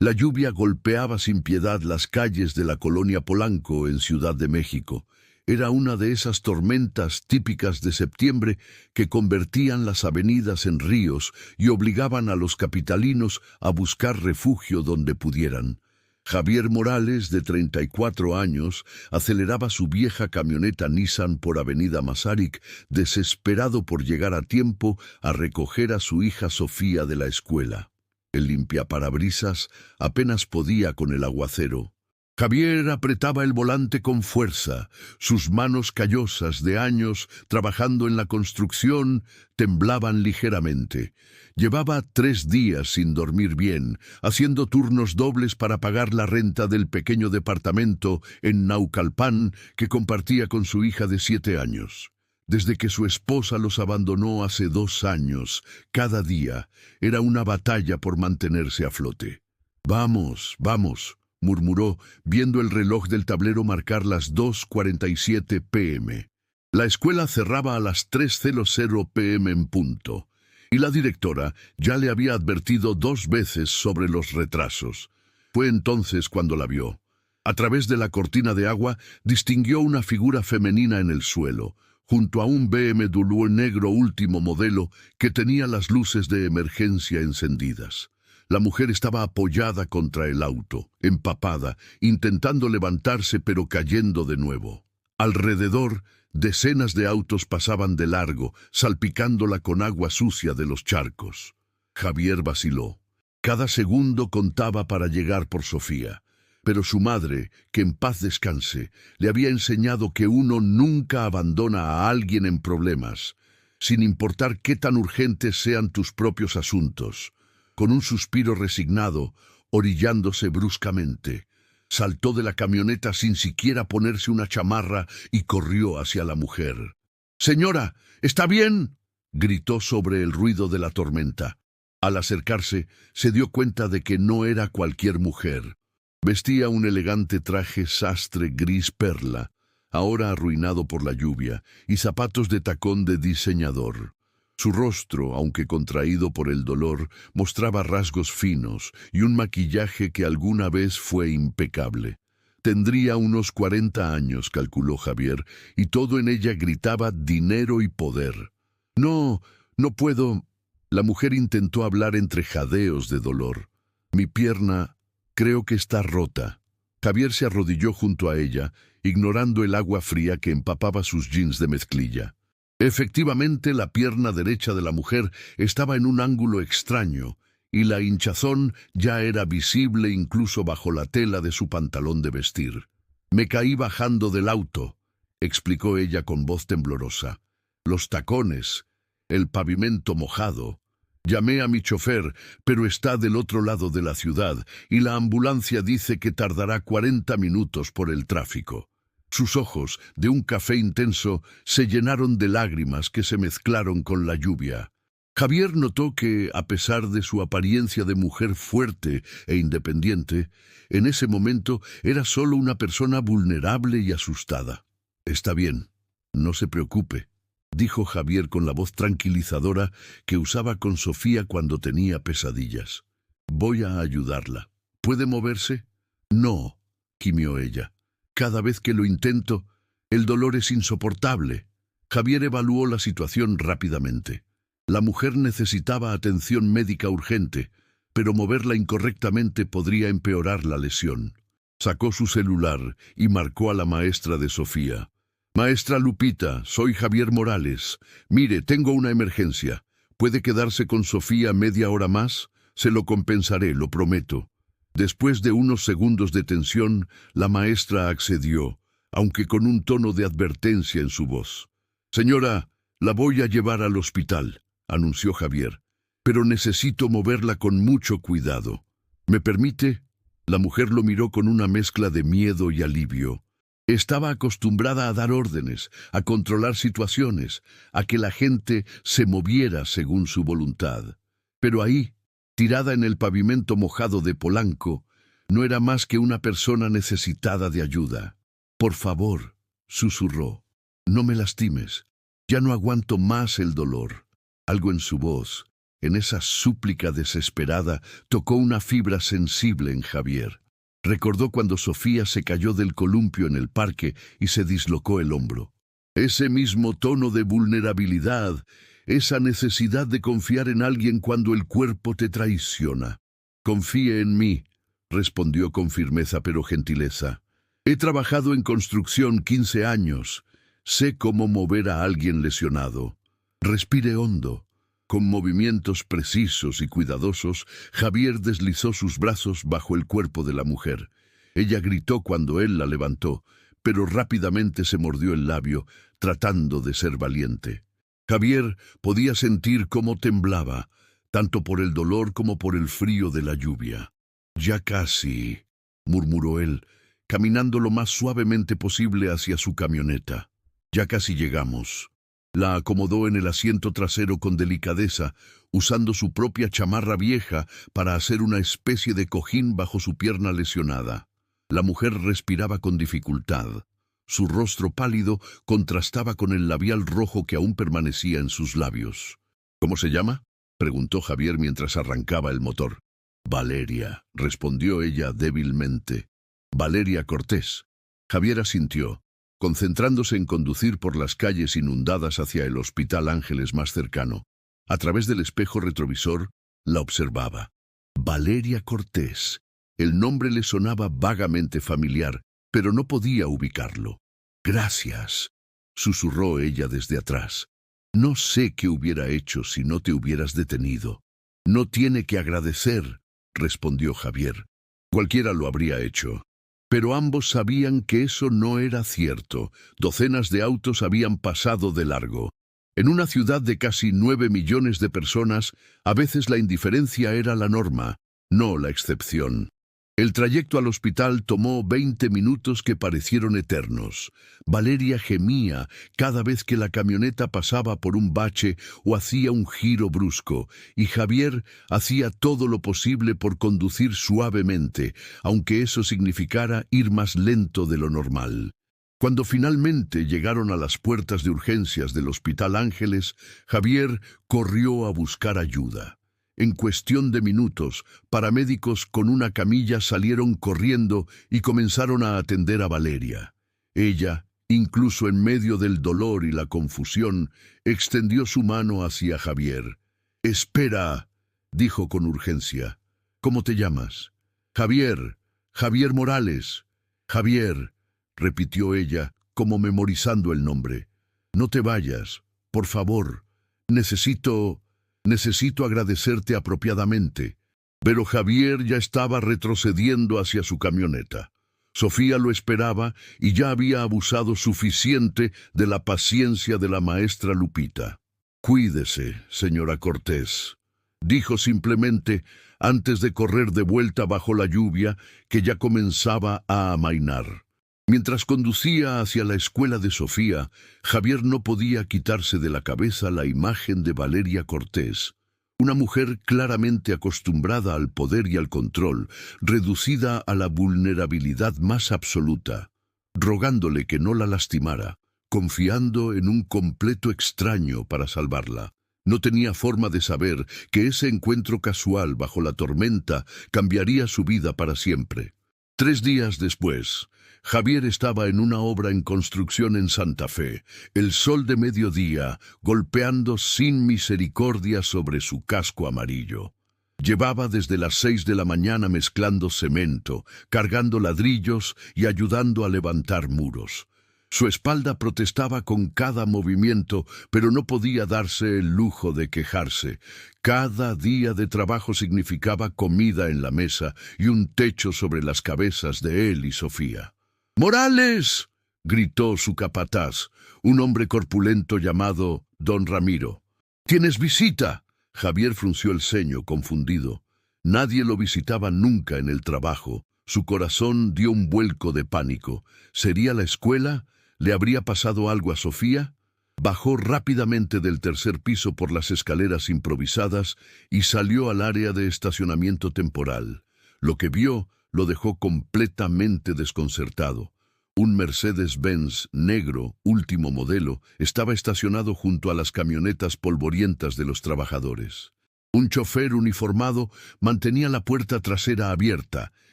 La lluvia golpeaba sin piedad las calles de la colonia Polanco en Ciudad de México. Era una de esas tormentas típicas de septiembre que convertían las avenidas en ríos y obligaban a los capitalinos a buscar refugio donde pudieran. Javier Morales, de 34 años, aceleraba su vieja camioneta Nissan por Avenida Masaryk, desesperado por llegar a tiempo a recoger a su hija Sofía de la escuela. El limpiaparabrisas apenas podía con el aguacero. Javier apretaba el volante con fuerza. Sus manos callosas de años trabajando en la construcción temblaban ligeramente. Llevaba 3 días sin dormir bien, haciendo turnos dobles para pagar la renta del pequeño departamento en Naucalpan que compartía con su hija de 7 años. Desde que su esposa los abandonó hace 2 años, cada día era una batalla por mantenerse a flote. «Vamos, vamos», murmuró, viendo el reloj del tablero marcar las 2:47 p.m. La escuela cerraba a las 3:00 p.m. en punto, y la directora ya le había advertido 2 veces sobre los retrasos. Fue entonces cuando la vio. A través de la cortina de agua distinguió una figura femenina en el suelo, junto a un BMW negro último modelo que tenía las luces de emergencia encendidas. La mujer estaba apoyada contra el auto, empapada, intentando levantarse pero cayendo de nuevo. Alrededor, decenas de autos pasaban de largo, salpicándola con agua sucia de los charcos. Javier vaciló. Cada segundo contaba para llegar por Sofía. Pero su madre, que en paz descanse, le había enseñado que uno nunca abandona a alguien en problemas, sin importar qué tan urgentes sean tus propios asuntos. Con un suspiro resignado, orillándose bruscamente, saltó de la camioneta sin siquiera ponerse una chamarra y corrió hacia la mujer. «Señora, ¿está bien?», gritó sobre el ruido de la tormenta. Al acercarse, se dio cuenta de que no era cualquier mujer. Vestía un elegante traje sastre gris perla, ahora arruinado por la lluvia, y zapatos de tacón de diseñador. Su rostro, aunque contraído por el dolor, mostraba rasgos finos y un maquillaje que alguna vez fue impecable. Tendría unos 40 años, calculó Javier, y todo en ella gritaba dinero y poder. «No, no puedo». La mujer intentó hablar entre jadeos de dolor. «Mi pierna, creo que está rota». Javier se arrodilló junto a ella, ignorando el agua fría que empapaba sus jeans de mezclilla. Efectivamente, la pierna derecha de la mujer estaba en un ángulo extraño, y la hinchazón ya era visible incluso bajo la tela de su pantalón de vestir. «Me caí bajando del auto», explicó ella con voz temblorosa. «Los tacones, el pavimento mojado. Llamé a mi chofer, pero está del otro lado de la ciudad, y la ambulancia dice que tardará 40 minutos por el tráfico». Sus ojos, de un café intenso, se llenaron de lágrimas que se mezclaron con la lluvia. Javier notó que, a pesar de su apariencia de mujer fuerte e independiente, en ese momento era solo una persona vulnerable y asustada. «Está bien, no se preocupe», dijo Javier con la voz tranquilizadora que usaba con Sofía cuando tenía pesadillas. «Voy a ayudarla. ¿Puede moverse?» «No», gimió ella. «Cada vez que lo intento, el dolor es insoportable». Javier evaluó la situación rápidamente. La mujer necesitaba atención médica urgente, pero moverla incorrectamente podría empeorar la lesión. Sacó su celular y marcó a la maestra de Sofía. «Maestra Lupita, soy Javier Morales. Mire, tengo una emergencia. ¿Puede quedarse con Sofía media hora más? Se lo compensaré, lo prometo». Después de unos segundos de tensión, la maestra accedió, aunque con un tono de advertencia en su voz. «Señora, la voy a llevar al hospital», anunció Javier, «pero necesito moverla con mucho cuidado. ¿Me permite?». La mujer lo miró con una mezcla de miedo y alivio. Estaba acostumbrada a dar órdenes, a controlar situaciones, a que la gente se moviera según su voluntad. Pero ahí, tirada en el pavimento mojado de Polanco, no era más que una persona necesitada de ayuda. «Por favor», susurró, «no me lastimes. Ya no aguanto más el dolor». Algo en su voz, En esa súplica desesperada tocó una fibra sensible en Javier. Recordó cuando Sofía se cayó del columpio en el parque y se dislocó el hombro. Ese mismo tono de vulnerabilidad, esa necesidad de confiar en alguien cuando el cuerpo te traiciona. «Confíe en mí», respondió con firmeza pero gentileza. «He trabajado en construcción 15 años. Sé cómo mover a alguien lesionado. Respire hondo». Con movimientos precisos y cuidadosos, Javier deslizó sus brazos bajo el cuerpo de la mujer. Ella gritó cuando él la levantó, pero rápidamente se mordió el labio, tratando de ser valiente. Javier podía sentir cómo temblaba, tanto por el dolor como por el frío de la lluvia. «Ya casi», murmuró él, caminando lo más suavemente posible hacia su camioneta. «Ya casi llegamos». La acomodó en el asiento trasero con delicadeza, usando su propia chamarra vieja para hacer una especie de cojín bajo su pierna lesionada. La mujer respiraba con dificultad. Su rostro pálido contrastaba con el labial rojo que aún permanecía en sus labios. «¿Cómo se llama?», preguntó Javier mientras arrancaba el motor. «Valeria», respondió ella débilmente. «Valeria Cortés». Javier asintió, concentrándose en conducir por las calles inundadas hacia el Hospital Ángeles más cercano. A través del espejo retrovisor, la observaba. Valeria Cortés. El nombre le sonaba vagamente familiar, pero no podía ubicarlo. «Gracias», susurró ella desde atrás. «No sé qué hubiera hecho si no te hubieras detenido». «No tiene que agradecer», respondió Javier. «Cualquiera lo habría hecho». Pero ambos sabían que eso no era cierto. Docenas de autos habían pasado de largo. En una ciudad de casi 9 millones de personas, a veces la indiferencia era la norma, no la excepción. El trayecto al hospital tomó 20 minutos que parecieron eternos. Valeria gemía cada vez que la camioneta pasaba por un bache o hacía un giro brusco, y Javier hacía todo lo posible por conducir suavemente, aunque eso significara ir más lento de lo normal. Cuando finalmente llegaron a las puertas de urgencias del Hospital Ángeles, Javier corrió a buscar ayuda. En cuestión de minutos, paramédicos con una camilla salieron corriendo y comenzaron a atender a Valeria. Ella, incluso en medio del dolor y la confusión, extendió su mano hacia Javier. «Espera», dijo con urgencia. «¿Cómo te llamas?» «Javier, Javier Morales». «Javier», repitió ella, como memorizando el nombre. «No te vayas, por favor. Necesito agradecerte apropiadamente». Pero Javier ya estaba retrocediendo hacia su camioneta. Sofía lo esperaba y ya había abusado suficiente de la paciencia de la maestra Lupita. «Cuídese, señora Cortés», dijo simplemente antes de correr de vuelta bajo la lluvia que ya comenzaba a amainar. Mientras conducía hacia la escuela de Sofía, Javier no podía quitarse de la cabeza la imagen de Valeria Cortés, una mujer claramente acostumbrada al poder y al control, reducida a la vulnerabilidad más absoluta, rogándole que no la lastimara, confiando en un completo extraño para salvarla. No tenía forma de saber que ese encuentro casual bajo la tormenta cambiaría su vida para siempre. 3 días después, Javier estaba en una obra en construcción en Santa Fe, el sol de mediodía golpeando sin misericordia sobre su casco amarillo. Llevaba desde las 6 de la mañana mezclando cemento, cargando ladrillos y ayudando a levantar muros. Su espalda protestaba con cada movimiento, pero no podía darse el lujo de quejarse. Cada día de trabajo significaba comida en la mesa y un techo sobre las cabezas de él y Sofía. «¡Morales!», gritó su capataz, un hombre corpulento llamado Don Ramiro. «¿Tienes visita?». Javier frunció el ceño, confundido. Nadie lo visitaba nunca en el trabajo. Su corazón dio un vuelco de pánico. ¿Sería la escuela? ¿Le habría pasado algo a Sofía? Bajó rápidamente del 3er piso por las escaleras improvisadas y salió al área de estacionamiento temporal. Lo que vio lo dejó completamente desconcertado. Un Mercedes-Benz negro, último modelo, estaba estacionado junto a las camionetas polvorientas de los trabajadores. Un chofer uniformado mantenía la puerta trasera abierta,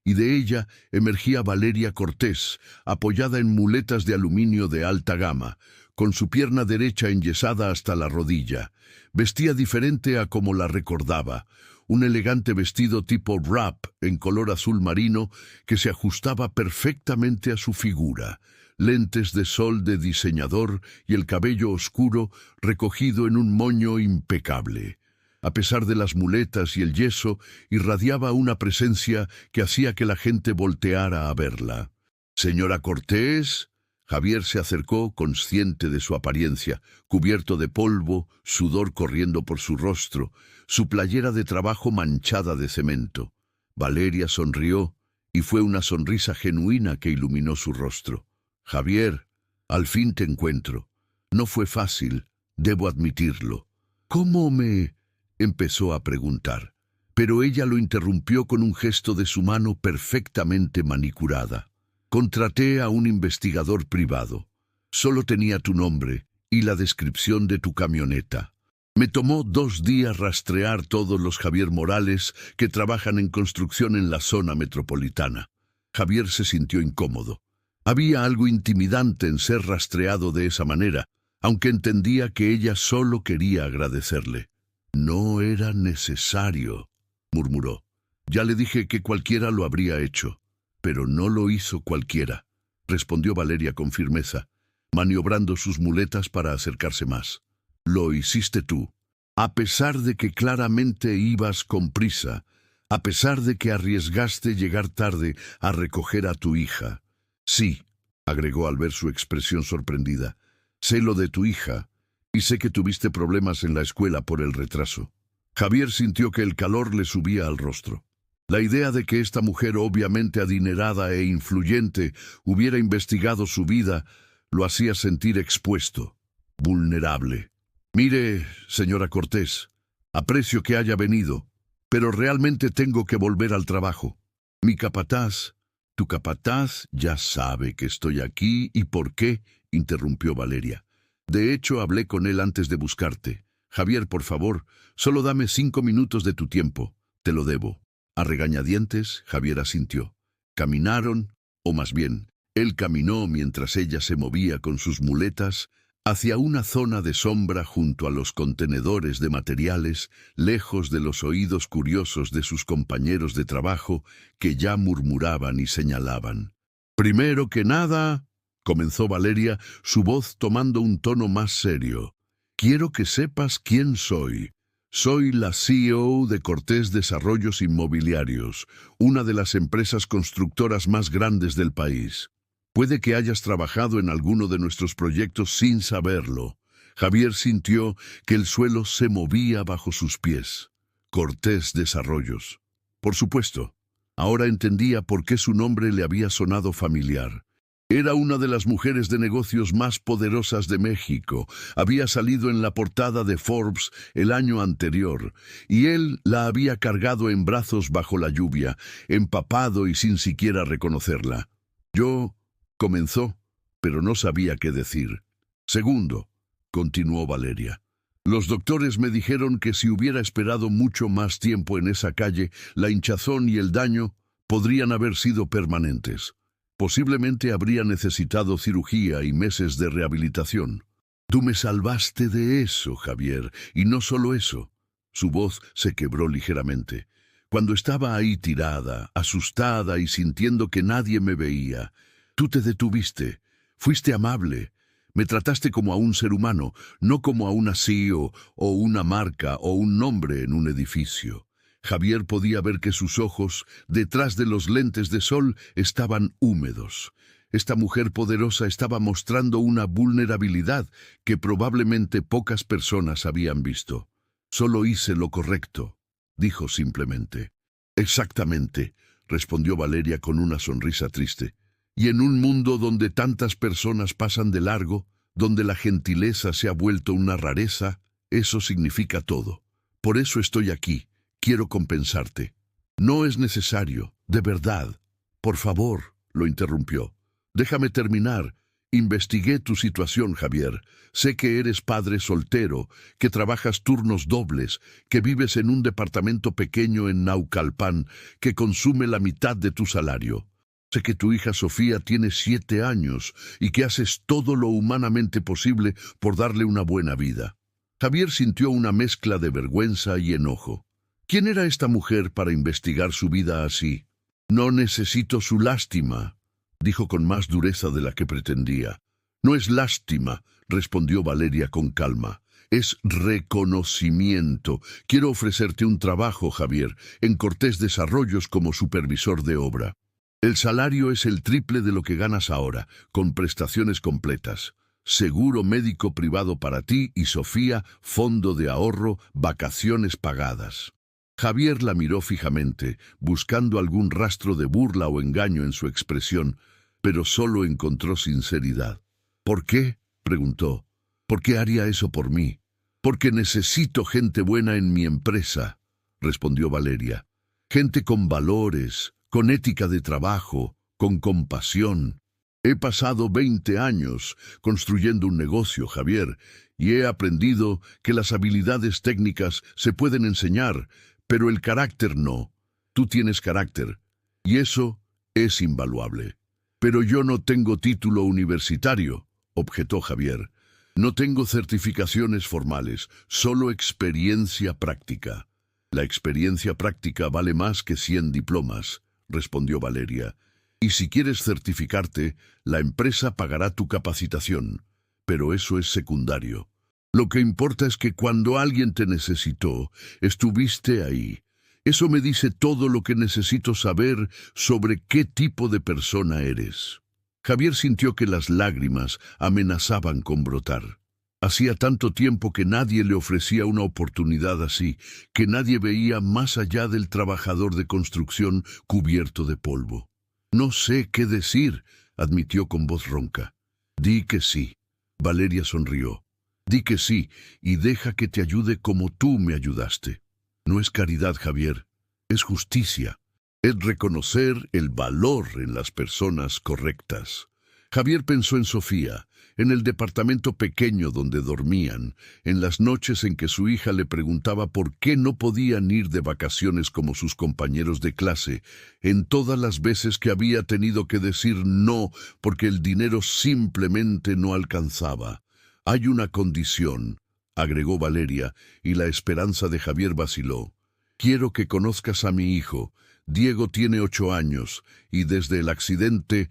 y de ella emergía Valeria Cortés, apoyada en muletas de aluminio de alta gama, con su pierna derecha enyesada hasta la rodilla. Vestía diferente a como la recordaba, un elegante vestido tipo wrap en color azul marino que se ajustaba perfectamente a su figura, lentes de sol de diseñador y el cabello oscuro recogido en un moño impecable. A pesar de las muletas y el yeso, irradiaba una presencia que hacía que la gente volteara a verla. «Señora Cortés». Javier se acercó, consciente de su apariencia, cubierto de polvo, sudor corriendo por su rostro, su playera de trabajo manchada de cemento. Valeria sonrió, y fue una sonrisa genuina que iluminó su rostro. «Javier, al fin te encuentro. No fue fácil, debo admitirlo». «¿Cómo me...?» empezó a preguntar, pero ella lo interrumpió con un gesto de su mano perfectamente manicurada. «Contraté a un investigador privado. Solo tenía tu nombre y la descripción de tu camioneta. Me tomó 2 días rastrear todos los Javier Morales que trabajan en construcción en la zona metropolitana». Javier se sintió incómodo. Había algo intimidante en ser rastreado de esa manera, aunque entendía que ella solo quería agradecerle. «No era necesario», murmuró. «Ya le dije que cualquiera lo habría hecho». «Pero no lo hizo cualquiera», respondió Valeria con firmeza, maniobrando sus muletas para acercarse más. «Lo hiciste tú, a pesar de que claramente ibas con prisa, a pesar de que arriesgaste llegar tarde a recoger a tu hija». «Sí», agregó al ver su expresión sorprendida, «sé lo de tu hija, y sé que tuviste problemas en la escuela por el retraso». Javier sintió que el calor le subía al rostro. La idea de que esta mujer obviamente adinerada e influyente hubiera investigado su vida lo hacía sentir expuesto, vulnerable. «Mire, señora Cortés, aprecio que haya venido, pero realmente tengo que volver al trabajo. Mi capataz...» «Tu capataz ya sabe que estoy aquí y por qué», interrumpió Valeria. «De hecho, hablé con él antes de buscarte. Javier, por favor, solo dame 5 minutos de tu tiempo. Te lo debo». A regañadientes, Javier asintió. Caminaron, o más bien, él caminó mientras ella se movía con sus muletas hacia una zona de sombra junto a los contenedores de materiales, lejos de los oídos curiosos de sus compañeros de trabajo que ya murmuraban y señalaban. «Primero que nada», comenzó Valeria, su voz tomando un tono más serio, «quiero que sepas quién soy. Soy la CEO de Cortés Desarrollos Inmobiliarios, una de las empresas constructoras más grandes del país. Puede que hayas trabajado en alguno de nuestros proyectos sin saberlo». Javier sintió que el suelo se movía bajo sus pies. Cortés Desarrollos. Por supuesto. Ahora entendía por qué su nombre le había sonado familiar. Era una de las mujeres de negocios más poderosas de México. Había salido en la portada de Forbes el año anterior, y él la había cargado en brazos bajo la lluvia, empapado y sin siquiera reconocerla. «Yo», comenzó, pero no sabía qué decir. «Segundo», continuó Valeria, «los doctores me dijeron que si hubiera esperado mucho más tiempo en esa calle, la hinchazón y el daño podrían haber sido permanentes. Posiblemente habría necesitado cirugía y meses de rehabilitación. Tú me salvaste de eso, Javier, y no solo eso». Su voz se quebró ligeramente. «Cuando estaba ahí tirada, asustada y sintiendo que nadie me veía, tú te detuviste, fuiste amable, me trataste como a un ser humano, no como a una CEO o una marca o un nombre en un edificio». Javier podía ver que sus ojos, detrás de los lentes de sol, estaban húmedos. Esta mujer poderosa estaba mostrando una vulnerabilidad que probablemente pocas personas habían visto. «Solo hice lo correcto», dijo simplemente. «Exactamente», respondió Valeria con una sonrisa triste. «Y en un mundo donde tantas personas pasan de largo, donde la gentileza se ha vuelto una rareza, eso significa todo. Por eso estoy aquí. Quiero compensarte». «No es necesario, de verdad». «Por favor», lo interrumpió. «Déjame terminar. Investigué tu situación, Javier. Sé que eres padre soltero, que trabajas turnos dobles, que vives en un departamento pequeño en Naucalpan, que consume la mitad de tu salario. Sé que tu hija Sofía tiene 7 años y que haces todo lo humanamente posible por darle una buena vida. Javier sintió una mezcla de vergüenza y enojo. ¿Quién era esta mujer para investigar su vida así? No necesito su lástima, dijo con más dureza de la que pretendía. No es lástima, respondió Valeria con calma. Es reconocimiento. Quiero ofrecerte un trabajo, Javier, en Cortés Desarrollos como supervisor de obra. El salario es el triple de lo que ganas ahora, con prestaciones completas. Seguro médico privado para ti y Sofía, fondo de ahorro, vacaciones pagadas. Javier la miró fijamente, buscando algún rastro de burla o engaño en su expresión, pero solo encontró sinceridad. ¿Por qué?, preguntó. ¿Por qué haría eso por mí? Porque necesito gente buena en mi empresa, respondió Valeria. Gente con valores, con ética de trabajo, con compasión. He pasado 20 años construyendo un negocio, Javier, y he aprendido que las habilidades técnicas se pueden enseñar, pero el carácter no. Tú tienes carácter, y eso es invaluable. Pero yo no tengo título universitario, objetó Javier. No tengo certificaciones formales, solo experiencia práctica. La experiencia práctica vale más que 100 diplomas, respondió Valeria. Y si quieres certificarte, la empresa pagará tu capacitación. Pero eso es secundario. Lo que importa es que cuando alguien te necesitó, estuviste ahí. Eso me dice todo lo que necesito saber sobre qué tipo de persona eres. Javier sintió que las lágrimas amenazaban con brotar. Hacía tanto tiempo que nadie le ofrecía una oportunidad así, que nadie veía más allá del trabajador de construcción cubierto de polvo. No sé qué decir, admitió con voz ronca. Di que sí. Valeria sonrió. Di que sí, y deja que te ayude como tú me ayudaste. No es caridad, Javier, es justicia. Es reconocer el valor en las personas correctas. Javier pensó en Sofía, en el departamento pequeño donde dormían, en las noches en que su hija le preguntaba por qué no podían ir de vacaciones como sus compañeros de clase, en todas las veces que había tenido que decir no porque el dinero simplemente no alcanzaba. Hay una condición, agregó Valeria, y la esperanza de Javier vaciló. Quiero que conozcas a mi hijo. Diego tiene 8 años, y desde el accidente,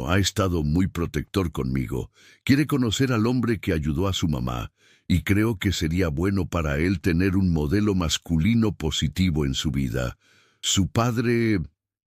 ha estado muy protector conmigo. Quiere conocer al hombre que ayudó a su mamá, y creo que sería bueno para él tener un modelo masculino positivo en su vida. Su padre,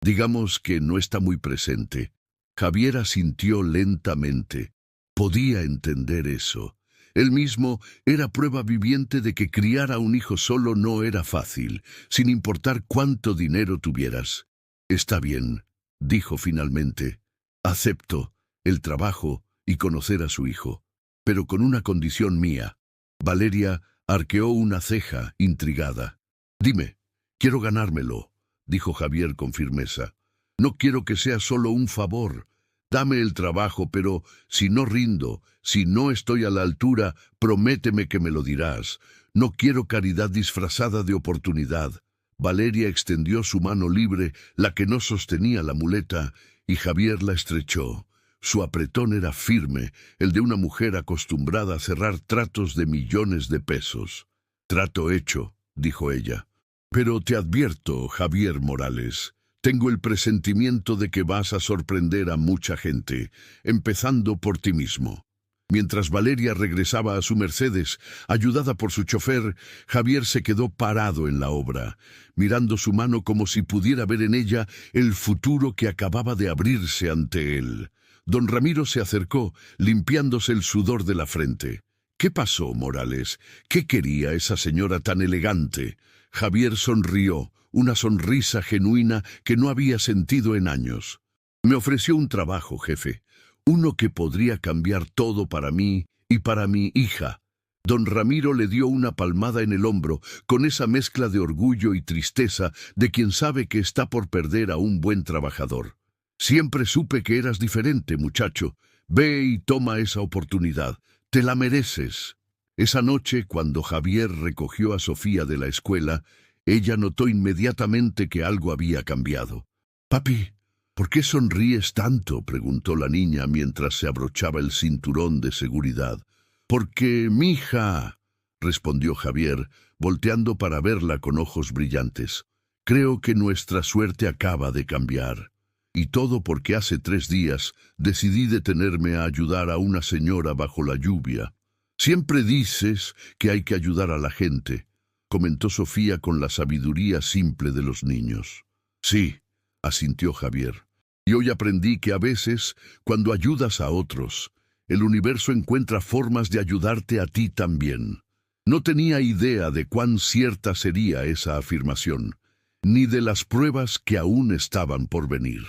digamos que no está muy presente. Javier asintió lentamente. Podía entender eso. Él mismo era prueba viviente de que criar a un hijo solo no era fácil, sin importar cuánto dinero tuvieras. Está bien, dijo finalmente. Acepto el trabajo y conocer a su hijo, pero con una condición mía. Valeria arqueó una ceja, intrigada. Dime, quiero ganármelo, dijo Javier con firmeza. No quiero que sea solo un favor. Dame el trabajo, pero si no rindo, si no estoy a la altura, prométeme que me lo dirás. No quiero caridad disfrazada de oportunidad. Valeria extendió su mano libre, la que no sostenía la muleta, y Javier la estrechó. Su apretón era firme, el de una mujer acostumbrada a cerrar tratos de millones de pesos. Trato hecho, dijo ella. Pero te advierto, Javier Morales, tengo el presentimiento de que vas a sorprender a mucha gente, empezando por ti mismo. Mientras Valeria regresaba a su Mercedes, ayudada por su chofer, Javier se quedó parado en la obra, mirando su mano como si pudiera ver en ella el futuro que acababa de abrirse ante él. Don Ramiro se acercó, limpiándose el sudor de la frente. ¿Qué pasó, Morales? ¿Qué quería esa señora tan elegante? Javier sonrió, una sonrisa genuina que no había sentido en años. Me ofreció un trabajo, jefe. Uno que podría cambiar todo para mí y para mi hija. Don Ramiro le dio una palmada en el hombro, con esa mezcla de orgullo y tristeza de quien sabe que está por perder a un buen trabajador. Siempre supe que eras diferente, muchacho, Ve y toma esa oportunidad. Te la mereces. Esa noche, cuando Javier recogió a Sofía de la escuela, ella notó inmediatamente que algo había cambiado. «Papi, ¿por qué sonríes tanto?», preguntó la niña mientras se abrochaba el cinturón de seguridad. «Porque, mija», respondió Javier, volteando para verla con ojos brillantes, «creo que nuestra suerte acaba de cambiar. Y todo porque hace 3 días decidí detenerme a ayudar a una señora bajo la lluvia. Siempre dices que hay que ayudar a la gente», comentó Sofía con la sabiduría simple de los niños. «Sí», asintió Javier. «Y hoy aprendí que a veces, cuando ayudas a otros, el universo encuentra formas de ayudarte a ti también». No tenía idea de cuán cierta sería esa afirmación, ni de las pruebas que aún estaban por venir.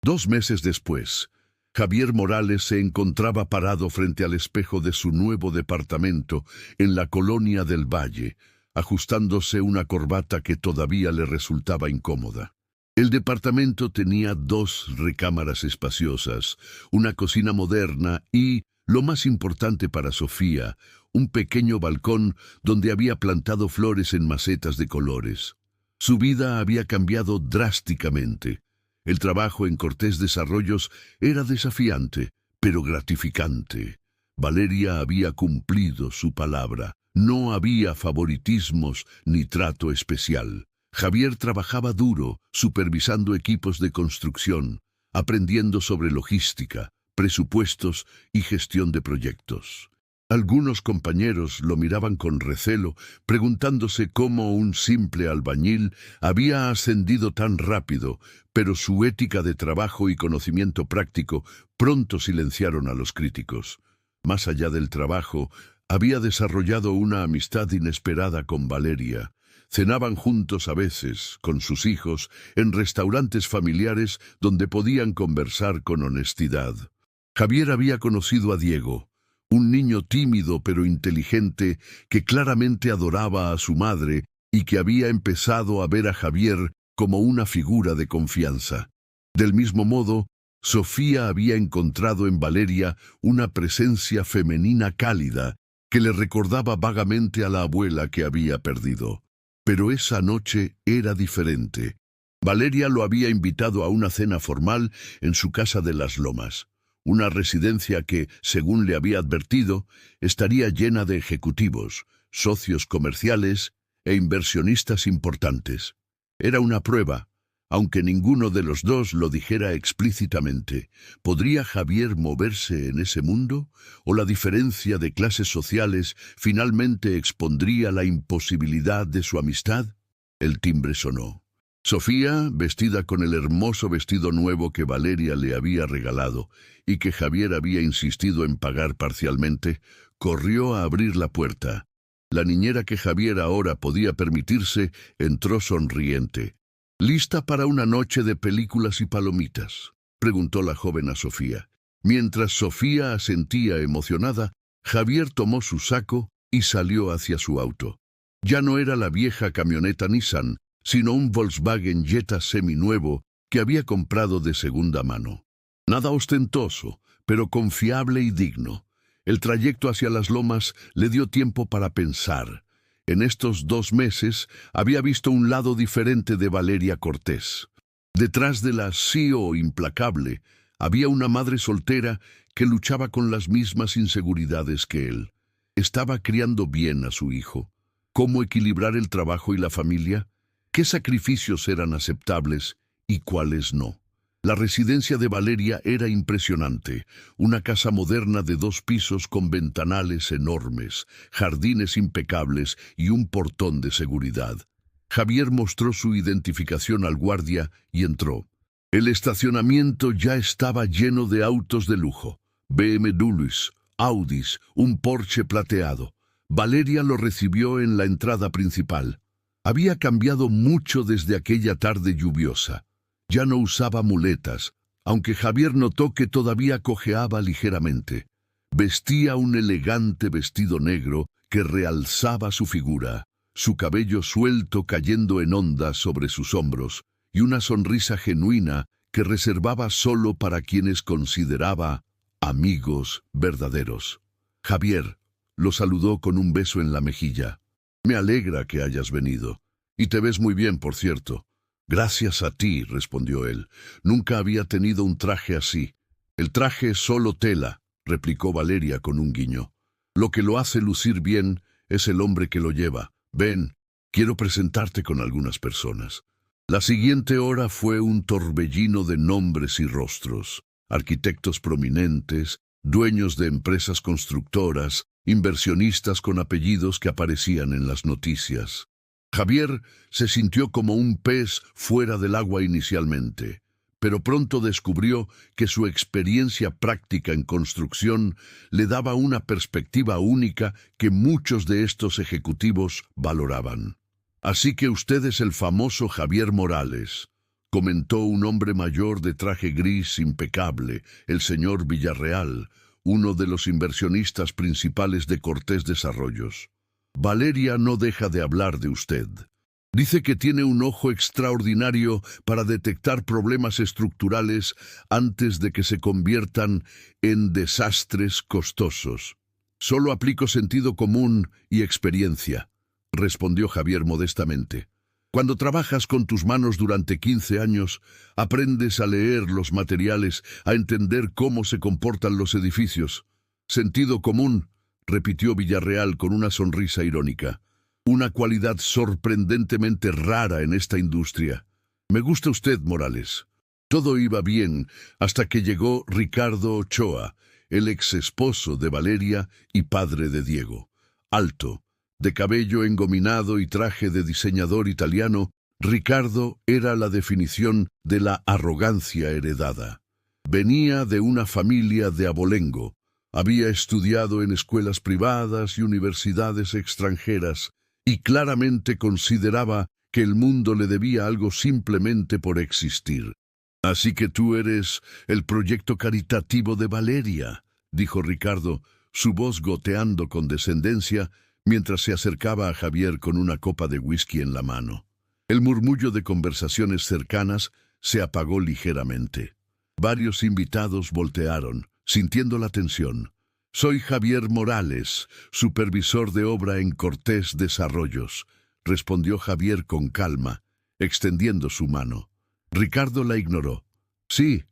2 meses después, Javier Morales se encontraba parado frente al espejo de su nuevo departamento en la colonia del Valle, ajustándose una corbata que todavía le resultaba incómoda. El departamento tenía 2 recámaras espaciosas, una cocina moderna y, lo más importante para Sofía, un pequeño balcón donde había plantado flores en macetas de colores. Su vida había cambiado drásticamente. El trabajo en Cortés Desarrollos era desafiante, pero gratificante. Valeria había cumplido su palabra. No había favoritismos ni trato especial. Javier trabajaba duro, supervisando equipos de construcción, aprendiendo sobre logística, presupuestos y gestión de proyectos. Algunos compañeros lo miraban con recelo, preguntándose cómo un simple albañil había ascendido tan rápido, pero su ética de trabajo y conocimiento práctico pronto silenciaron a los críticos. Más allá del trabajo, había desarrollado una amistad inesperada con Valeria. Cenaban juntos a veces, con sus hijos, en restaurantes familiares donde podían conversar con honestidad. Javier había conocido a Diego, un niño tímido pero inteligente que claramente adoraba a su madre y que había empezado a ver a Javier como una figura de confianza. Del mismo modo, Sofía había encontrado en Valeria una presencia femenina cálida que le recordaba vagamente a la abuela que había perdido. Pero esa noche era diferente. Valeria lo había invitado a una cena formal en su casa de Las Lomas, una residencia que, según le había advertido, estaría llena de ejecutivos, socios comerciales e inversionistas importantes. Era una prueba, aunque ninguno de los dos lo dijera explícitamente. ¿Podría Javier moverse en ese mundo? ¿O la diferencia de clases sociales finalmente expondría la imposibilidad de su amistad? El timbre sonó. Sofía, vestida con el hermoso vestido nuevo que Valeria le había regalado y que Javier había insistido en pagar parcialmente, corrió a abrir la puerta. La niñera que Javier ahora podía permitirse entró sonriente. «¿Lista para una noche de películas y palomitas?», preguntó la joven a Sofía. Mientras Sofía asentía emocionada, Javier tomó su saco y salió hacia su auto. Ya no era la vieja camioneta Nissan, sino un Volkswagen Jetta seminuevo que había comprado de segunda mano. Nada ostentoso, pero confiable y digno. El trayecto hacia Las Lomas le dio tiempo para pensar. En estos 2 meses había visto un lado diferente de Valeria Cortés. Detrás de la CEO implacable había una madre soltera que luchaba con las mismas inseguridades que él. Estaba criando bien a su hijo. ¿Cómo equilibrar el trabajo y la familia? ¿Qué sacrificios eran aceptables y cuáles no? La residencia de Valeria era impresionante, una casa moderna de 2 pisos con ventanales enormes, jardines impecables y un portón de seguridad. Javier mostró su identificación al guardia y entró. El estacionamiento ya estaba lleno de autos de lujo, BMWs, Audis, un Porsche plateado. Valeria lo recibió en la entrada principal. Había cambiado mucho desde aquella tarde lluviosa. Ya no usaba muletas, aunque Javier notó que todavía cojeaba ligeramente. Vestía un elegante vestido negro que realzaba su figura, su cabello suelto cayendo en ondas sobre sus hombros, y una sonrisa genuina que reservaba solo para quienes consideraba amigos verdaderos. Javier lo saludó con un beso en la mejilla. Me alegra que hayas venido. Y te ves muy bien, por cierto. Gracias a ti, respondió él. Nunca había tenido un traje así. El traje es solo tela, replicó Valeria con un guiño. Lo que lo hace lucir bien es el hombre que lo lleva. Ven, quiero presentarte con algunas personas. La siguiente hora fue un torbellino de nombres y rostros. Arquitectos prominentes, dueños de empresas constructoras, inversionistas con apellidos que aparecían en las noticias. Javier se sintió como un pez fuera del agua inicialmente, pero pronto descubrió que su experiencia práctica en construcción le daba una perspectiva única que muchos de estos ejecutivos valoraban. «Así que usted es el famoso Javier Morales», comentó un hombre mayor de traje gris impecable, el señor Villarreal, uno de los inversionistas principales de Cortés Desarrollos. «Valeria no deja de hablar de usted. Dice que tiene un ojo extraordinario para detectar problemas estructurales antes de que se conviertan en desastres costosos». «Solo aplico sentido común y experiencia», respondió Javier modestamente. «Cuando trabajas con tus manos durante 15 años, aprendes a leer los materiales, a entender cómo se comportan los edificios. Sentido común», repitió Villarreal con una sonrisa irónica. «Una cualidad sorprendentemente rara en esta industria. Me gusta usted, Morales». Todo iba bien hasta que llegó Ricardo Ochoa, el ex esposo de Valeria y padre de Diego. Alto, de cabello engominado y traje de diseñador italiano, Ricardo era la definición de la arrogancia heredada. Venía de una familia de abolengo. Había estudiado en escuelas privadas y universidades extranjeras, y claramente consideraba que el mundo le debía algo simplemente por existir. «Así que tú eres el proyecto caritativo de Valeria», dijo Ricardo, su voz goteando con descendencia, mientras se acercaba a Javier con una copa de whisky en la mano. El murmullo de conversaciones cercanas se apagó ligeramente. Varios invitados voltearon, sintiendo la tensión. «Soy Javier Morales, supervisor de obra en Cortés Desarrollos», respondió Javier con calma, extendiendo su mano. Ricardo la ignoró. «Sí,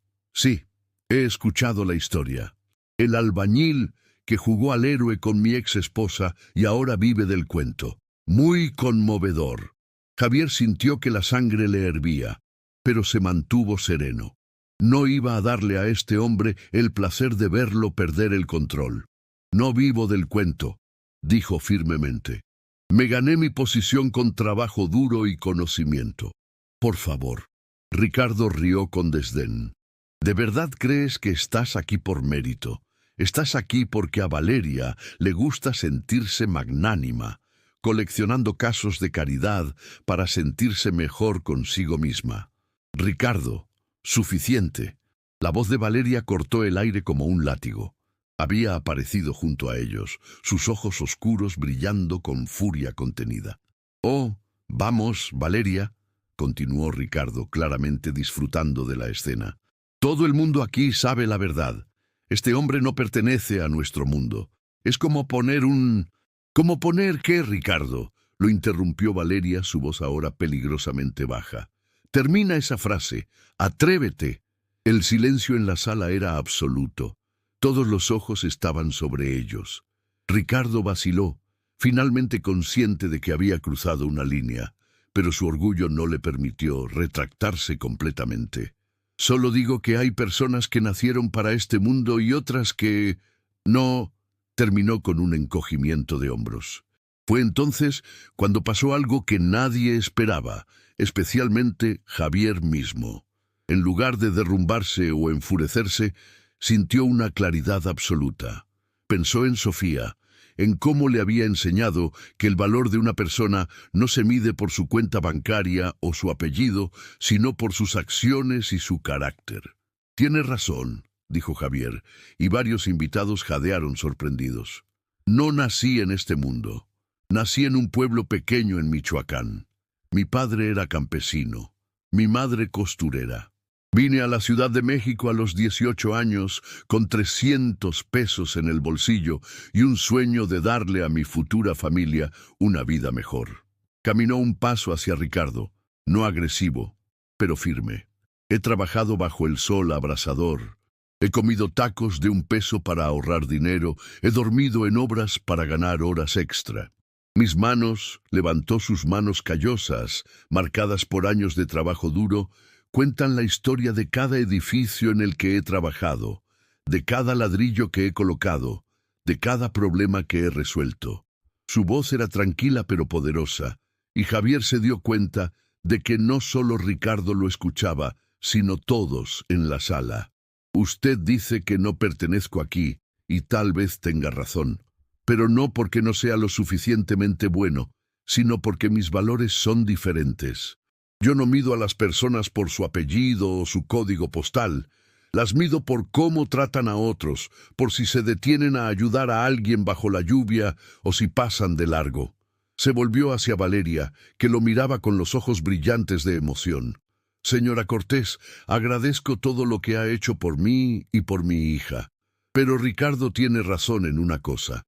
he escuchado la historia. El albañil que jugó al héroe con mi ex esposa y ahora vive del cuento. Muy conmovedor». Javier sintió que la sangre le hervía, pero se mantuvo sereno. No iba a darle a este hombre el placer de verlo perder el control. «No vivo del cuento», dijo firmemente. «Me gané mi posición con trabajo duro y conocimiento. Por favor». Ricardo rió con desdén. «¿De verdad crees que estás aquí por mérito? Estás aquí porque a Valeria le gusta sentirse magnánima, coleccionando casos de caridad para sentirse mejor consigo misma». «Ricardo, suficiente». La voz de Valeria cortó el aire como un látigo. Había aparecido junto a ellos, sus ojos oscuros brillando con furia contenida. «Oh, vamos, Valeria», continuó Ricardo, claramente disfrutando de la escena. «Todo el mundo aquí sabe la verdad. Este hombre no pertenece a nuestro mundo. Es como poner un... ¿Cómo poner qué, Ricardo?», lo interrumpió Valeria, su voz ahora peligrosamente baja. «Termina esa frase. Atrévete». El silencio en la sala era absoluto. Todos los ojos estaban sobre ellos. Ricardo vaciló, finalmente consciente de que había cruzado una línea, pero su orgullo no le permitió retractarse completamente. «Solo digo que hay personas que nacieron para este mundo y otras que... no», terminó con un encogimiento de hombros. Fue entonces cuando pasó algo que nadie esperaba, especialmente Javier mismo. En lugar de derrumbarse o enfurecerse, sintió una claridad absoluta. Pensó en Sofía, en cómo le había enseñado que el valor de una persona no se mide por su cuenta bancaria o su apellido, sino por sus acciones y su carácter. «Tienes razón», dijo Javier, y varios invitados jadearon sorprendidos. «No nací en este mundo. Nací en un pueblo pequeño en Michoacán. Mi padre era campesino, mi madre costurera. Vine a la Ciudad de México a los 18 años con 300 pesos en el bolsillo y un sueño de darle a mi futura familia una vida mejor. Caminó un paso hacia Ricardo, no agresivo, pero firme. He trabajado bajo el sol abrasador. He comido tacos de 1 peso para ahorrar dinero. He dormido en obras para ganar horas extra. Mis manos, levantó sus manos callosas, marcadas por años de trabajo duro, cuentan la historia de cada edificio en el que he trabajado, de cada ladrillo que he colocado, de cada problema que he resuelto. Su voz era tranquila pero poderosa, y Javier se dio cuenta de que no solo Ricardo lo escuchaba, sino todos en la sala. Usted dice que no pertenezco aquí, y tal vez tenga razón, pero no porque no sea lo suficientemente bueno, sino porque mis valores son diferentes. Yo no mido a las personas por su apellido o su código postal. Las mido por cómo tratan a otros, por si se detienen a ayudar a alguien bajo la lluvia o si pasan de largo. Se volvió hacia Valeria, que lo miraba con los ojos brillantes de emoción. Señora Cortés, agradezco todo lo que ha hecho por mí y por mi hija. Pero Ricardo tiene razón en una cosa.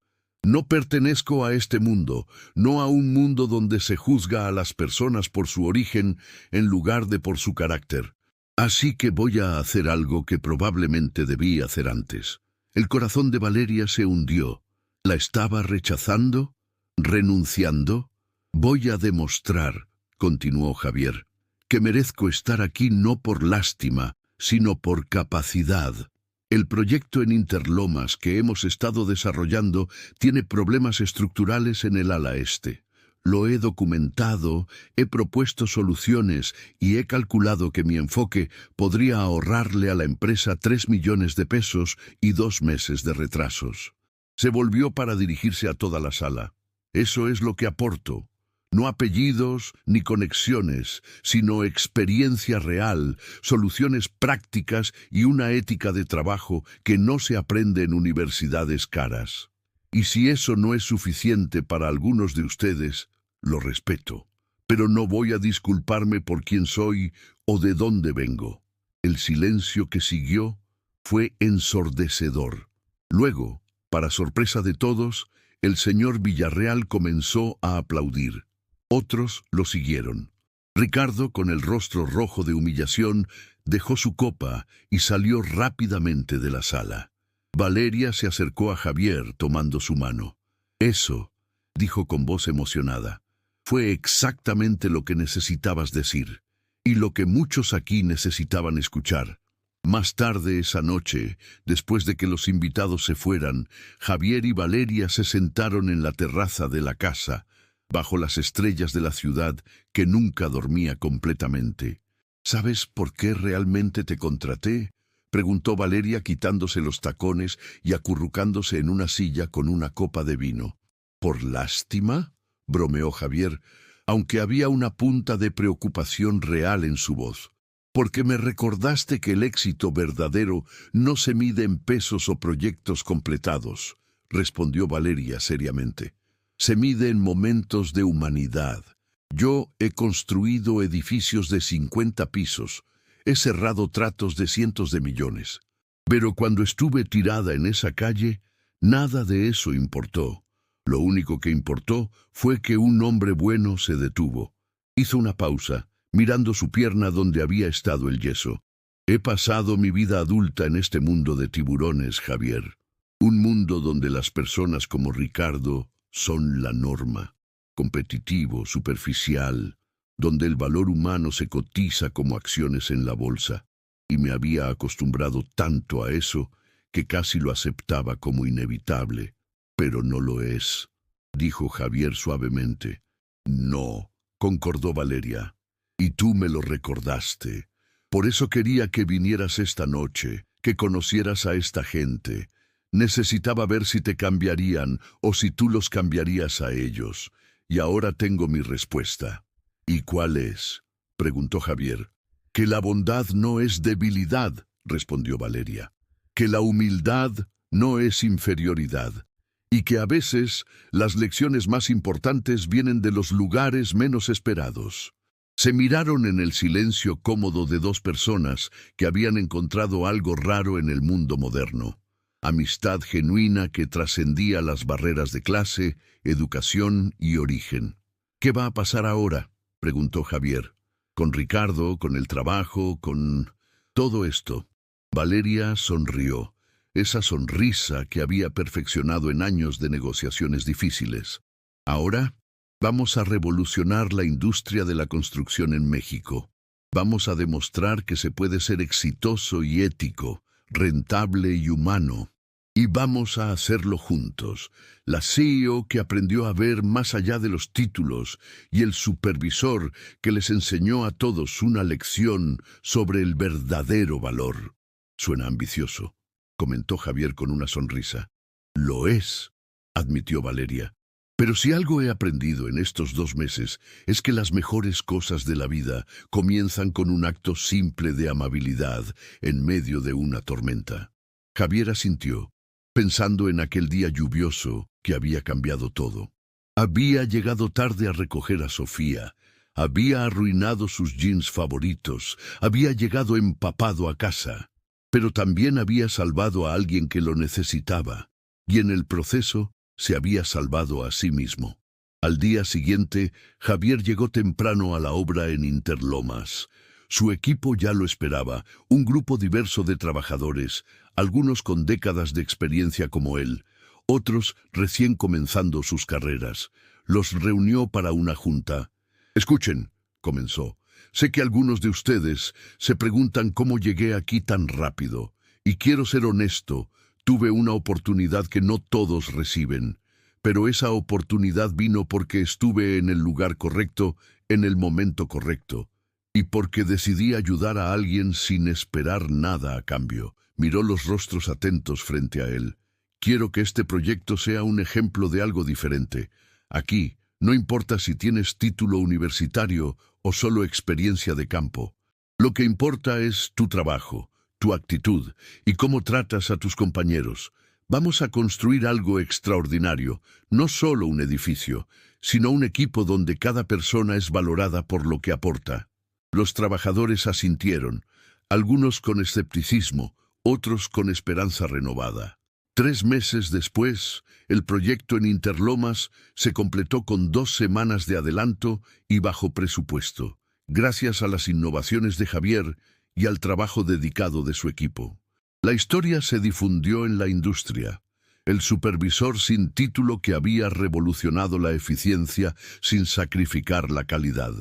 No pertenezco a este mundo, no a un mundo donde se juzga a las personas por su origen en lugar de por su carácter. Así que voy a hacer algo que probablemente debí hacer antes. El corazón de Valeria se hundió. ¿La estaba rechazando? ¿Renunciando? Voy a demostrar, continuó Javier, que merezco estar aquí no por lástima, sino por capacidad. El proyecto en Interlomas que hemos estado desarrollando tiene problemas estructurales en el ala este. Lo he documentado, he propuesto soluciones y he calculado que mi enfoque podría ahorrarle a la empresa 3 millones de pesos y 2 meses de retrasos. Se volvió para dirigirse a toda la sala. Eso es lo que aporto. No apellidos ni conexiones, sino experiencia real, soluciones prácticas y una ética de trabajo que no se aprende en universidades caras. Y si eso no es suficiente para algunos de ustedes, lo respeto, pero no voy a disculparme por quién soy o de dónde vengo. El silencio que siguió fue ensordecedor. Luego, para sorpresa de todos, el señor Villarreal comenzó a aplaudir. Otros lo siguieron. Ricardo, con el rostro rojo de humillación, dejó su copa y salió rápidamente de la sala. Valeria se acercó a Javier tomando su mano. Eso, dijo con voz emocionada, fue exactamente lo que necesitabas decir, y lo que muchos aquí necesitaban escuchar. Más tarde esa noche, después de que los invitados se fueran, Javier y Valeria se sentaron en la terraza de la casa, bajo las estrellas de la ciudad que nunca dormía completamente. ¿Sabes por qué realmente te contraté?, preguntó Valeria quitándose los tacones y acurrucándose en una silla con una copa de vino. ¿Por lástima?, bromeó Javier, aunque había una punta de preocupación real en su voz. Porque me recordaste que el éxito verdadero no se mide en pesos o proyectos completados, respondió Valeria seriamente. Se mide en momentos de humanidad. Yo he construido edificios de 50 pisos, he cerrado tratos de cientos de millones. Pero cuando estuve tirada en esa calle, nada de eso importó. Lo único que importó fue que un hombre bueno se detuvo. Hizo una pausa, mirando su pierna donde había estado el yeso. He pasado mi vida adulta en este mundo de tiburones, Javier. Un mundo donde las personas como Ricardo son la norma, competitivo, superficial, donde el valor humano se cotiza como acciones en la bolsa, y me había acostumbrado tanto a eso que casi lo aceptaba como inevitable. Pero no lo es, dijo Javier suavemente. No, concordó Valeria, y tú me lo recordaste. Por eso quería que vinieras esta noche, que conocieras a esta gente. Necesitaba ver si te cambiarían o si tú los cambiarías a ellos. Y ahora tengo mi respuesta. ¿Y cuál es?, preguntó Javier. Que la bondad no es debilidad, respondió Valeria. Que la humildad no es inferioridad. Y que a veces las lecciones más importantes vienen de los lugares menos esperados. Se miraron en el silencio cómodo de dos personas que habían encontrado algo raro en el mundo moderno. Amistad genuina que trascendía las barreras de clase, educación y origen. ¿Qué va a pasar ahora?, preguntó Javier. ¿Con Ricardo, con el trabajo, con todo esto? Valeria sonrió, esa sonrisa que había perfeccionado en años de negociaciones difíciles. Ahora vamos a revolucionar la industria de la construcción en México. Vamos a demostrar que se puede ser exitoso y ético, rentable y humano. Y vamos a hacerlo juntos. La CEO que aprendió a ver más allá de los títulos y el supervisor que les enseñó a todos una lección sobre el verdadero valor. Suena ambicioso, comentó Javier con una sonrisa. Lo es, admitió Valeria. Pero si algo he aprendido en estos 2 meses es que las mejores cosas de la vida comienzan con un acto simple de amabilidad en medio de una tormenta. Javier asintió, pensando en aquel día lluvioso que había cambiado todo. Había llegado tarde a recoger a Sofía, había arruinado sus jeans favoritos, había llegado empapado a casa, pero también había salvado a alguien que lo necesitaba, y en el proceso se había salvado a sí mismo. Al día siguiente, Javier llegó temprano a la obra en Interlomas. Su equipo ya lo esperaba, un grupo diverso de trabajadores, algunos con décadas de experiencia como él, otros recién comenzando sus carreras. Los reunió para una junta. «Escuchen», comenzó, «sé que algunos de ustedes se preguntan cómo llegué aquí tan rápido, y quiero ser honesto, tuve una oportunidad que no todos reciben, pero esa oportunidad vino porque estuve en el lugar correcto, en el momento correcto, y porque decidí ayudar a alguien sin esperar nada a cambio». Miró los rostros atentos frente a él. «Quiero que este proyecto sea un ejemplo de algo diferente. Aquí, no importa si tienes título universitario o solo experiencia de campo. Lo que importa es tu trabajo, tu actitud y cómo tratas a tus compañeros. Vamos a construir algo extraordinario, no solo un edificio, sino un equipo donde cada persona es valorada por lo que aporta». Los trabajadores asintieron, algunos con escepticismo, otros con esperanza renovada. 3 meses después, el proyecto en Interlomas se completó con 2 semanas de adelanto y bajo presupuesto, gracias a las innovaciones de Javier y al trabajo dedicado de su equipo. La historia se difundió en la industria. El supervisor sin título que había revolucionado la eficiencia sin sacrificar la calidad.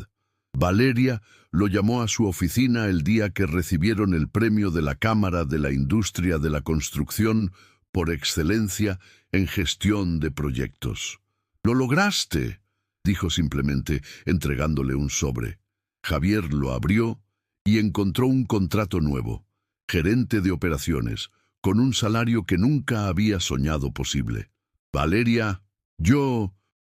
Valeria lo llamó a su oficina el día que recibieron el premio de la Cámara de la Industria de la Construcción por excelencia en gestión de proyectos. «¡Lo lograste!», dijo simplemente, entregándole un sobre. Javier lo abrió y encontró un contrato nuevo, gerente de operaciones, con un salario que nunca había soñado posible. «Valeria,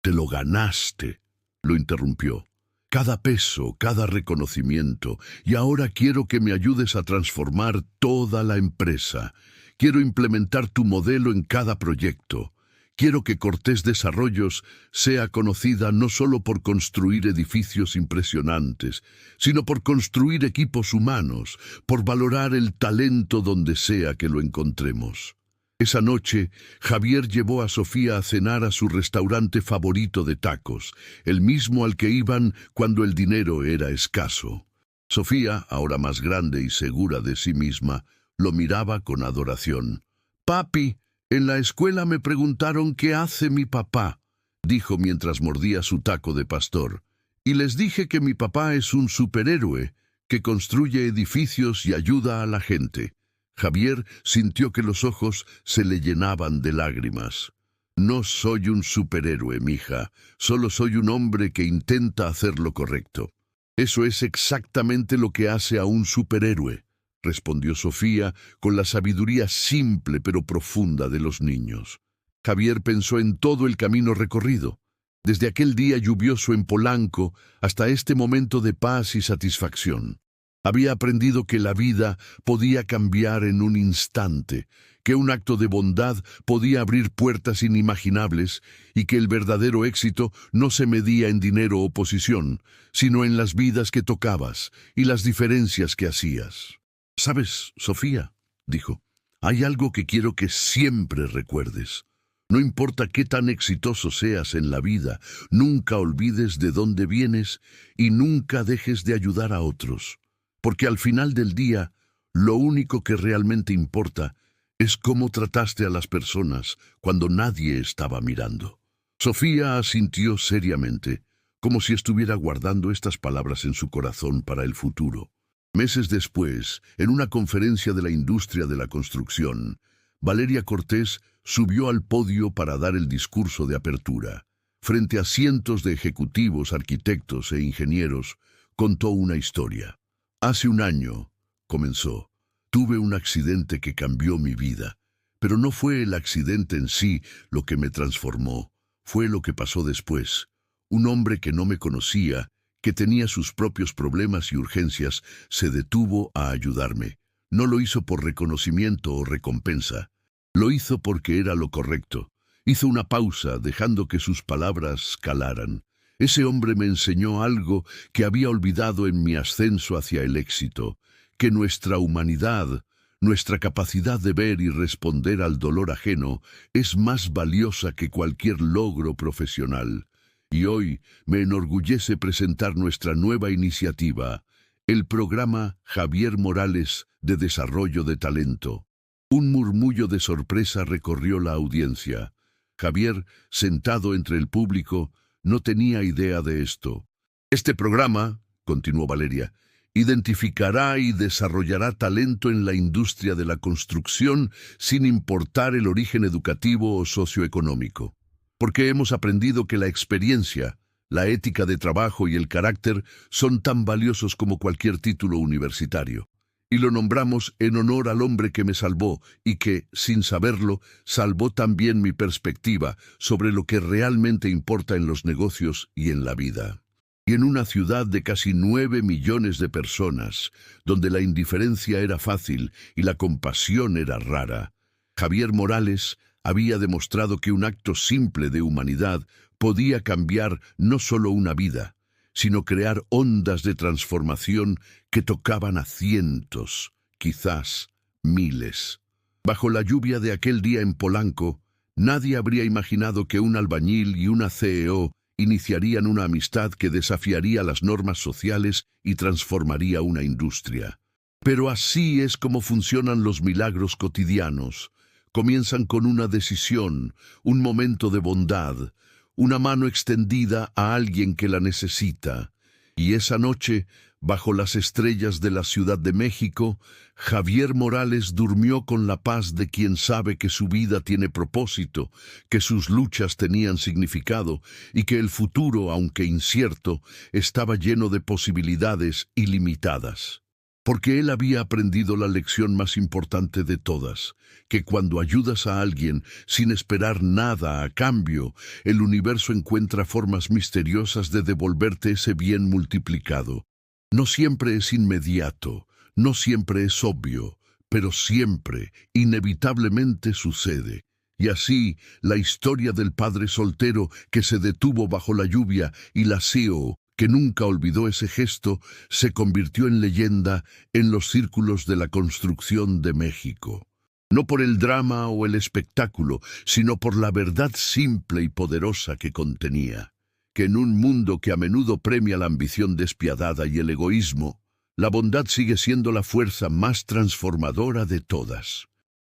te lo ganaste», lo interrumpió. «Cada peso, cada reconocimiento, y ahora quiero que me ayudes a transformar toda la empresa. Quiero implementar tu modelo en cada proyecto. Quiero que Cortés Desarrollos sea conocida no solo por construir edificios impresionantes, sino por construir equipos humanos, por valorar el talento donde sea que lo encontremos». Esa noche, Javier llevó a Sofía a cenar a su restaurante favorito de tacos, el mismo al que iban cuando el dinero era escaso. Sofía, ahora más grande y segura de sí misma, lo miraba con adoración. «Papi, en la escuela me preguntaron qué hace mi papá», dijo mientras mordía su taco de pastor. «Y les dije que mi papá es un superhéroe que construye edificios y ayuda a la gente». Javier sintió que los ojos se le llenaban de lágrimas. «No soy un superhéroe, mija, solo soy un hombre que intenta hacer lo correcto». «Eso es exactamente lo que hace a un superhéroe», respondió Sofía con la sabiduría simple pero profunda de los niños. Javier pensó en todo el camino recorrido, desde aquel día lluvioso en Polanco hasta este momento de paz y satisfacción. Había aprendido que la vida podía cambiar en un instante, que un acto de bondad podía abrir puertas inimaginables y que el verdadero éxito no se medía en dinero o posición, sino en las vidas que tocabas y las diferencias que hacías. «¿Sabes, Sofía?», dijo, «hay algo que quiero que siempre recuerdes. No importa qué tan exitoso seas en la vida, nunca olvides de dónde vienes y nunca dejes de ayudar a otros, porque al final del día, lo único que realmente importa es cómo trataste a las personas cuando nadie estaba mirando». Sofía asintió seriamente, como si estuviera guardando estas palabras en su corazón para el futuro. Meses después, en una conferencia de la industria de la construcción, Valeria Cortés subió al podio para dar el discurso de apertura. Frente a cientos de ejecutivos, arquitectos e ingenieros, contó una historia. «Hace un año», comenzó, «tuve un accidente que cambió mi vida, pero no fue el accidente en sí lo que me transformó, fue lo que pasó después. Un hombre que no me conocía, que tenía sus propios problemas y urgencias, se detuvo a ayudarme. No lo hizo por reconocimiento o recompensa. Lo hizo porque era lo correcto. Hizo una pausa, dejando que sus palabras calaran. Ese hombre me enseñó algo que había olvidado en mi ascenso hacia el éxito, que nuestra humanidad, nuestra capacidad de ver y responder al dolor ajeno, es más valiosa que cualquier logro profesional. Y hoy me enorgullece presentar nuestra nueva iniciativa, el programa Javier Morales de Desarrollo de Talento». Un murmullo de sorpresa recorrió la audiencia. Javier, sentado entre el público, no tenía idea de esto. «Este programa», continuó Valeria, «identificará y desarrollará talento en la industria de la construcción sin importar el origen educativo o socioeconómico. Porque hemos aprendido que la experiencia, la ética de trabajo y el carácter son tan valiosos como cualquier título universitario. Y lo nombramos en honor al hombre que me salvó y que, sin saberlo, salvó también mi perspectiva sobre lo que realmente importa en los negocios y en la vida». Y en una ciudad de casi 9 millones de personas, donde la indiferencia era fácil y la compasión era rara, Javier Morales había demostrado que un acto simple de humanidad podía cambiar no solo una vida, sino crear ondas de transformación que tocaban a cientos, quizás miles. Bajo la lluvia de aquel día en Polanco, nadie habría imaginado que un albañil y una CEO iniciarían una amistad que desafiaría las normas sociales y transformaría una industria. Pero así es como funcionan los milagros cotidianos. Comienzan con una decisión, un momento de bondad, una mano extendida a alguien que la necesita. Y esa noche, bajo las estrellas de la Ciudad de México, Javier Morales durmió con la paz de quien sabe que su vida tiene propósito, que sus luchas tenían significado y que el futuro, aunque incierto, estaba lleno de posibilidades ilimitadas. Porque él había aprendido la lección más importante de todas, que cuando ayudas a alguien sin esperar nada a cambio, el universo encuentra formas misteriosas de devolverte ese bien multiplicado. No siempre es inmediato, no siempre es obvio, pero siempre, inevitablemente sucede. Y así, la historia del padre soltero que se detuvo bajo la lluvia y la CEO, que nunca olvidó ese gesto, se convirtió en leyenda en los círculos de la construcción de México. No por el drama o el espectáculo, sino por la verdad simple y poderosa que contenía. Que en un mundo que a menudo premia la ambición despiadada y el egoísmo, la bondad sigue siendo la fuerza más transformadora de todas.